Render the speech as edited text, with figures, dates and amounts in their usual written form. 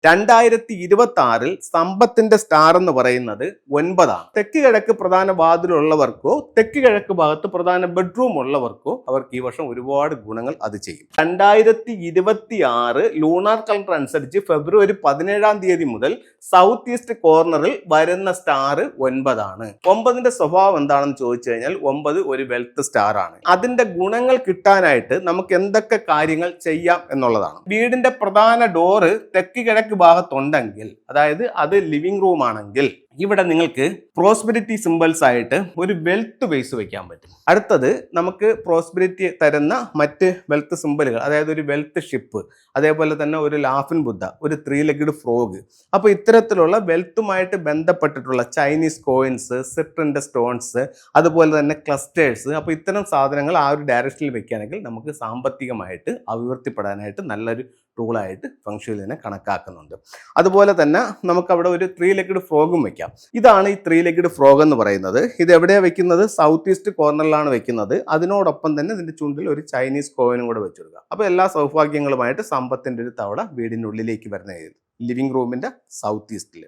2026 സമ്പത്തിന്റെ സ്റ്റാർ എന്ന് പറയുന്നത് 9 ആണ്. തെക്ക് കിഴക്ക് പ്രധാന വാതിലുള്ളവർക്കോ തെക്ക് കിഴക്ക് ഭാഗത്ത് പ്രധാന ബെഡ്റൂം ഉള്ളവർക്കോ അവർക്ക് ഈ വർഷം ഒരുപാട് ഗുണങ്ങൾ അത് ചെയ്യും. 2026 ലൂണാർ കലണ്ടർ അനുസരിച്ച് ഫെബ്രുവരി 17 മുതൽ സൗത്ത് ഈസ്റ്റ് കോർണറിൽ വരുന്ന സ്റ്റാർ 9 ആണ്. 9ന്റെ സ്വഭാവം എന്താണെന്ന് ചോദിച്ചു കഴിഞ്ഞാൽ 9 ഒരു വെൽത്ത് സ്റ്റാർ ആണ്. അതിന്റെ ഗുണങ്ങൾ കിട്ടാനായിട്ട് നമുക്ക് എന്തൊക്കെ കാര്യങ്ങൾ ചെയ്യാം എന്നുള്ളതാണ്. വീടിന്റെ പ്രധാന ഡോറ് തെക്ക് കിഴക്ക് ഭാഗത്തുണ്ടെങ്കിൽ, അതായത് അത് ലിവിംഗ് റൂം ആണെങ്കിൽ, ഇവിടെ നിങ്ങൾക്ക് പ്രോസ്പെരിറ്റി സിമ്പിൾസ് ആയിട്ട് ഒരു വെൽത്ത് ബേസ് വെക്കാൻ പറ്റും. അടുത്തത് നമുക്ക് പ്രോസ്പെരിറ്റി തരുന്ന മറ്റ് വെൽത്ത് സിമ്പിളുകൾ, അതായത് ഒരു വെൽത്ത് ഷിപ്പ്, അതേപോലെ തന്നെ ഒരു ലാഫിൻ ബുദ്ധ, ഒരു 3 ലെഗ്ഡ് ഫ്രോഗ്. അപ്പോൾ ഇത്തരത്തിലുള്ള വെൽത്തുമായിട്ട് ബന്ധപ്പെട്ടിട്ടുള്ള ചൈനീസ് കോയിൻസ്, സിട്രിന്റെ സ്റ്റോൺസ്, അതുപോലെ തന്നെ ക്ലസ്റ്റേഴ്സ്, അപ്പോൾ ഇത്തരം സാധനങ്ങൾ ആ ഒരു ഡയറക്ഷനിൽ വെക്കുകയാണെങ്കിൽ നമുക്ക് സാമ്പത്തികമായിട്ട് അഭിവൃദ്ധിപ്പെടാനായിട്ട് നല്ലൊരു ടൂളായിട്ട് ഫെങ്ഷുയിൽ തന്നെ കണക്കാക്കുന്നുണ്ട്. അതുപോലെ തന്നെ നമുക്ക് അവിടെ ഒരു 3 ലെഗ്ഡ് ഫ്രോഗും വെക്കാം. ഇതാണ് ഈ 3 ലെഗ്ഡ് ഫ്രോഗ് എന്ന് പറയുന്നത്. ഇത് എവിടെയാണ് വെക്കുന്നത്? സൗത്ത് ഈസ്റ്റ് കോർണറിലാണ് വെക്കുന്നത്. അതിനോടൊപ്പം തന്നെ ഇതിന്റെ ചുണ്ടിൽ ഒരു ചൈനീസ് കോയിനും കൂടെ വെച്ചെടുക്കുക. അപ്പോൾ എല്ലാ സൗഭാഗ്യങ്ങളുമായിട്ട് സമ്പത്തിന്റെ ഒരു തവണ വീടിനുള്ളിലേക്ക് വരുന്ന ലിവിംഗ് റൂമിന്റെ സൗത്ത് ഈസ്റ്റിൽ.